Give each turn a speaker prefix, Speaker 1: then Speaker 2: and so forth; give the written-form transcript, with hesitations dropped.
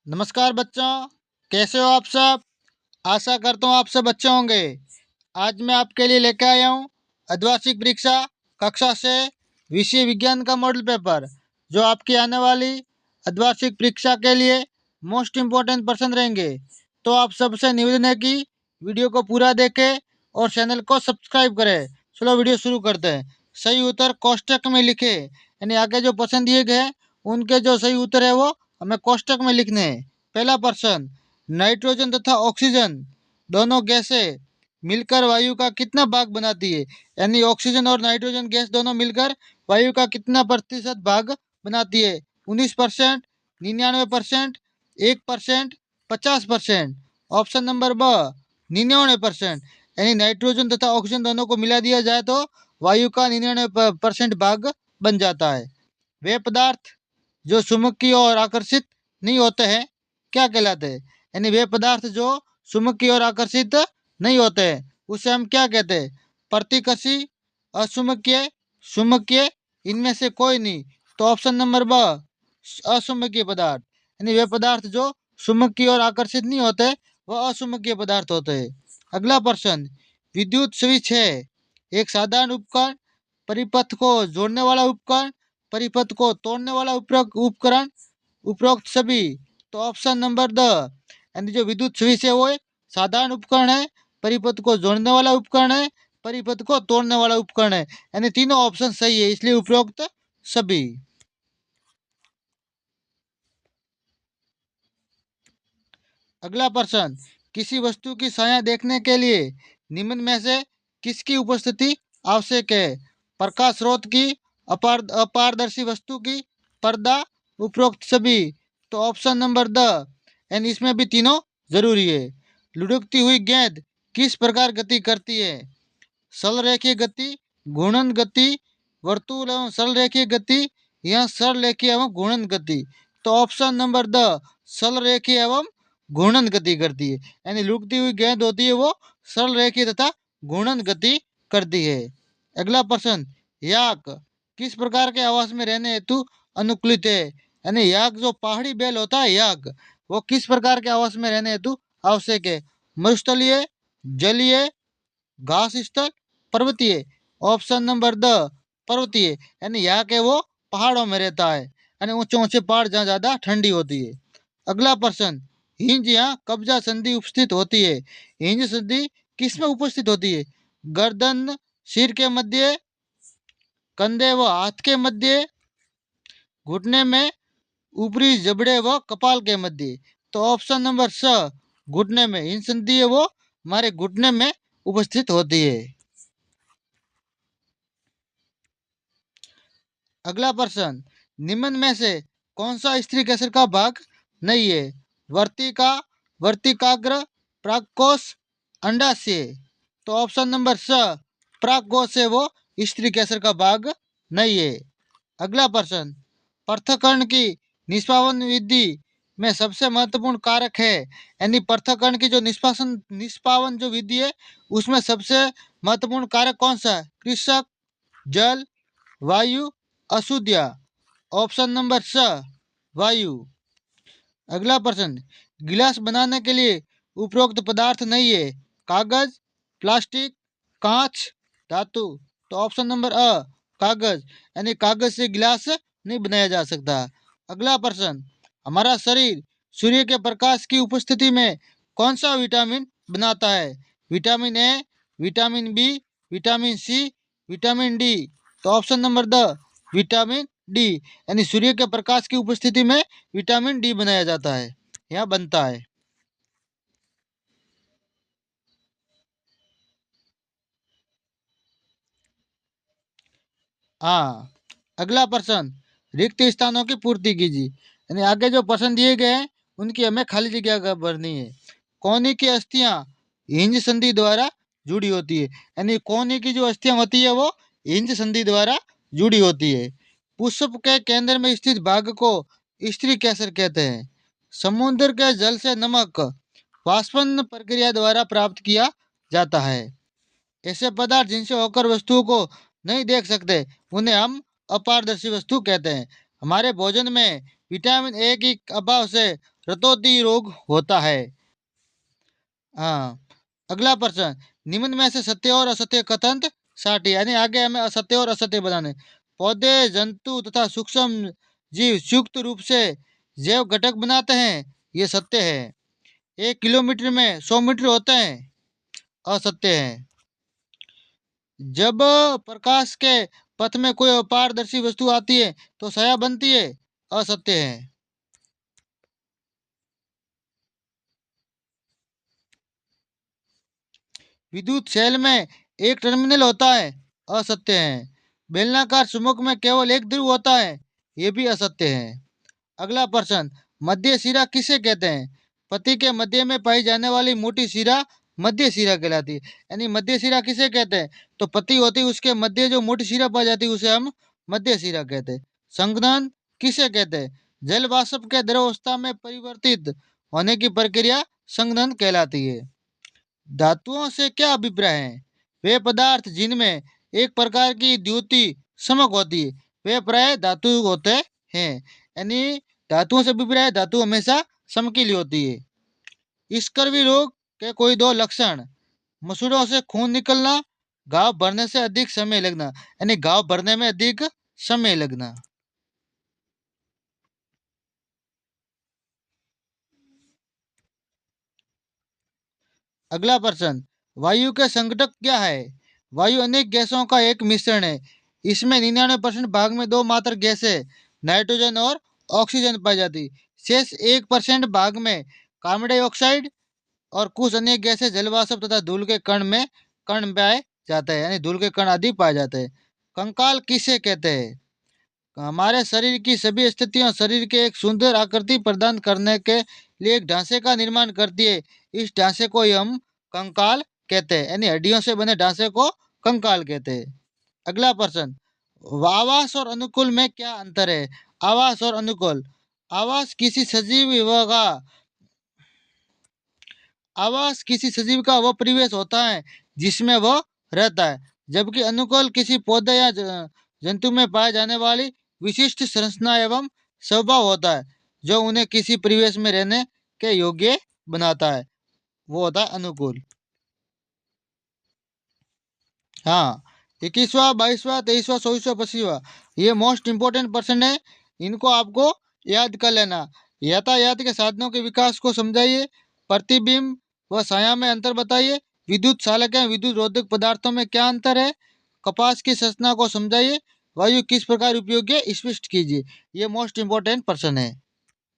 Speaker 1: नमस्कार बच्चों, कैसे हो आप सब। आशा करता हूँ आप सब अच्छे होंगे। आज मैं आपके लिए लेकर आया हूँ अर्धवार्षिक परीक्षा कक्षा से विषय विज्ञान का मॉडल पेपर, जो आपकी आने वाली अर्धवार्षिक परीक्षा के लिए मोस्ट इम्पोर्टेंट प्रश्न रहेंगे। तो आप सबसे निवेदन है कि वीडियो को पूरा देखें और चैनल को सब्सक्राइब करें। चलो वीडियो शुरू करते हैं। सही उत्तर कोष्टक में लिखे, यानी आगे जो प्रश्न दिए गए हैं उनके जो सही उत्तर है वो हमें कोष्टक में लिखने हैं। पहला प्रश्न, नाइट्रोजन तथा ऑक्सीजन दोनों गैसें मिलकर वायु का कितना भाग बनाती है। यानी ऑक्सीजन और नाइट्रोजन गैस दोनों मिलकर वायु का कितना प्रतिशत भाग बनाती है। 19%, 99%, 1%, 50%। ऑप्शन नंबर ब 99%। यानी नाइट्रोजन तथा ऑक्सीजन दोनों को मिला दिया जाए तो वायु का 99% भाग बन जाता है। वे पदार्थ जो चुंबक की ओर आकर्षित नहीं होते हैं क्या कहलाते हैं। यानी वे पदार्थ जो चुंबक की ओर आकर्षित नहीं होते हैं उसे हम क्या कहते हैं। प्रतिकर्षी, अचुंबकीय, चुंबकीय, इनमें से कोई नहीं। तो ऑप्शन नंबर ब अचुंबकीय पदार्थ। यानी वे पदार्थ जो चुंबक की ओर आकर्षित नहीं होते वह अचुंबकीय पदार्थ होते हैं। अगला प्रश्न, विद्युत स्विच है एक साधारण उपकरण, परिपथ को जोड़ने वाला उपकरण, परिपथ को तोड़ने वाला उपकरण, उपरोक्त सभी। तो ऑप्शन नंबर द, यानी जो विद्युत स्विच है वो एक साधारण उपकरण है, परिपथ को जोड़ने वाला उपकरण है, परिपथ को तोड़ने वाला उपकरण है। यानी तीनों ऑप्शन सही है, इसलिए उपरोक्त सभी। अगला प्रश्न, किसी वस्तु की छाया देखने के लिए निम्न में से किसकी उपस्थिति आवश्यक है। प्रकाश स्रोत की, अपारदर्शी वस्तु की, पर्दा, उपरोक्त सभी। तो ऑप्शन नंबर द, एंड इसमें भी तीनों जरूरी है। लुढ़कती हुई गेंद किस प्रकार गति करती है। सरल रेखीय गति, घूर्णन गति, वर्तुल एवं सरल रेखीय गति, या सरल रेखीय एवं घूर्णन गति। तो ऑप्शन नंबर द सरल रेखीय एवं घूर्णन गति करती है। यानी लुढ़कती हुई गेंद होती है वो सरल रेखीय तथा घूर्णन गति करती है। अगला प्रश्न, याक किस प्रकार के आवास में रहने हेतु अनुकूलित है। यानी याक जो पहाड़ी बैल होता है याक, वो किस प्रकार के आवास में रहने हेतु आवश्यक है। मरुस्थलीय, जलीय, घास स्थल, पर्वतीय। ऑप्शन नंबर द पर्वतीय। यानी यहाँ के वो पहाड़ों में रहता है, यानी ऊंचे ऊंचे पहाड़ जहाँ ज्यादा ठंडी होती है। अगला प्रश्न, हिंज यहाँ कब्जा संधि उपस्थित होती है। हिंज संधि किस में उपस्थित होती है। गर्दन सिर के मध्य, कंधे व हाथ के मध्य, घुटने में, ऊपरी जबड़े व कपाल के मध्य। तो ऑप्शन नंबर स घुटने में। हिंज संधि है वो हमारे घुटने में उपस्थित होती है। अगला प्रश्न, निम्न में से कौन सा स्त्री केसर का भाग नहीं है। वर्तिका, वर्तिकाग्र, प्राकोष, अंडाशय। तो ऑप्शन नंबर स प्राकोष है वो स्त्री केसर का भाग नहीं है। अगला प्रश्न, पृथक्करण की निष्पादन विधि में सबसे महत्वपूर्ण कारक है। यानी पृथक्करण की जो निष्पादन जो विधि है उसमें सबसे महत्वपूर्ण कारक कौन सा है। कृषक, जल, वायु, अशुद्धिया। ऑप्शन नंबर स वायु। अगला प्रश्न, गिलास बनाने के लिए उपरोक्त पदार्थ नहीं है। कागज, प्लास्टिक, कांच, धातु। तो ऑप्शन नंबर अ कागज। यानी कागज से गिलास नहीं बनाया जा सकता। अगला प्रश्न, हमारा शरीर सूर्य के प्रकाश की उपस्थिति में कौन सा विटामिन बनाता है। Vitamin A, vitamin B, vitamin C, vitamin D. तो option number the vitamin D. यानी सूर्य के प्रकाश की उपस्थिति में विटामिन डी बनाया जाता है या बनता है। हाँ। अगला प्रश्न, रिक्त स्थानों की पूर्ति कीजिए। यानी आगे जो प्रश्न दिए गए हैं उनकी हमें खाली जगह भरनी है। कोने की अस्थियां हिंज संधि द्वारा जुड़ी होती है। यानी कोने की जो अस्थियां होती है वो हिंज संधि द्वारा जुड़ी होती है। पुष्प के केंद्र में स्थित भाग को स्त्री केसर कहते हैं। समुद्र के जल से नमक वाष्पन प्रक्रिया द्वारा प्राप्त किया जाता है। ऐसे पदार्थ जिनसे होकर वस्तुओं को नहीं देख सकते उन्हें हम अपारदर्शी वस्तु कहते हैं। हमारे भोजन में विटामिन ए की अभाव से रतौंधी रोग होता है। हाँ, अगला प्रश्न, निम्न में से सत्य और असत्य कथन साटी, यानी आगे हमें असत्य और असत्य बताने। पौधे, जंतु तथा सूक्ष्म जीव संयुक्त रूप से जैव घटक बनाते हैं, ये सत्य है। 1 किलोमीटर में 100 मीटर होते हैं, असत्य है। जब प्रकाश के पथ में कोई अपारदर्शी वस्तु आती है तो छाया बनती है, असत्य है। विद्युत सेल में एक टर्मिनल होता है, असत्य है। बेलनाकार चुंबक में केवल एक ध्रुव होता है, ये भी असत्य है। अगला प्रश्न, मध्य शिरा किसे कहते हैं? पति के मध्य में पाई जाने वाली मोटी शिरा मध्य शिरा कहलाती है। यानी मध्य शिरा किसे कहते हैं? तो पति होती है उसके मध्य जो मोटी शिरा पाई जाती है उसे हम मध्य शिरा कहते हैं। संघनन किसे कहते हैं? जल वाष्प के द्रवावस्था में परिवर्तित होने की प्रक्रिया संघनन कहलाती है। धातुओं से क्या अभिप्राय है? वे पदार्थ जिनमें एक प्रकार की द्युति समक होती है, वे प्राय धातु होते हैं। यानी धातुओं से अभिप्राय, धातु हमेशा समकीली होती है। स्कर्वी रोग के कोई 2 लक्षण, मसूड़ों से खून निकलना, घाव भरने से अधिक समय लगना। यानी घाव भरने में अधिक समय लगना। अगला प्रश्न, वायु के संघटक क्या है? वायु अनेक गैसों का एक मिश्रण है। इसमें 99% भाग में 2 मात्र गैसें नाइट्रोजन और ऑक्सीजन पाई जाती। शेष 1% भाग में कार्बन डाइऑक्साइड और कुछ अन्य गैसें जलवाष्प तथा धूल के कण पाए जाते हैं, यानी धूल के कण आदि पाए जाते हैं। कंकाल किसे कहते हैं? हमारे शरीर की सभी स्थितियों शरीर के एक सुंदर आकृति प्रदान करने के लिए एक ढांचे का निर्माण करती है। इस ढांचे को ही हम कंकाल कहते हैं, यानी हड्डियों से बने ढांचे को कंकाल कहते हैं। अगला प्रश्न, आवास और अनुकूल में क्या अंतर है? आवास और अनुकूल, आवास किसी सजीव का आवास किसी सजीव का वह परिवेश होता है जिसमें वह रहता है, जबकि अनुकूल किसी पौधे या जंतु में पाए जाने वाली विशिष्ट संरचना एवं स्वभाव होता है जो उन्हें किसी परिवेश में रहने के योग्य बनाता है, वो होता है अनुकूल। हाँ, 21वां, 22वां, 23वां, 24वां, 25वां, ये मोस्ट इंपोर्टेंट पर्सन है। इनको आपको याद कर लेना। यातायात के साधनों के विकास को समझाइए। प्रतिबिंब व छाया में अंतर बताइए। विद्युत चालक एवं विद्युत रोधक पदार्थों में क्या अंतर है? कपास की संरचना को समझाइए। वायु किस प्रकार उपयोगी है, स्पष्ट कीजिए। ये मोस्ट इंपोर्टेंट पर्सन है।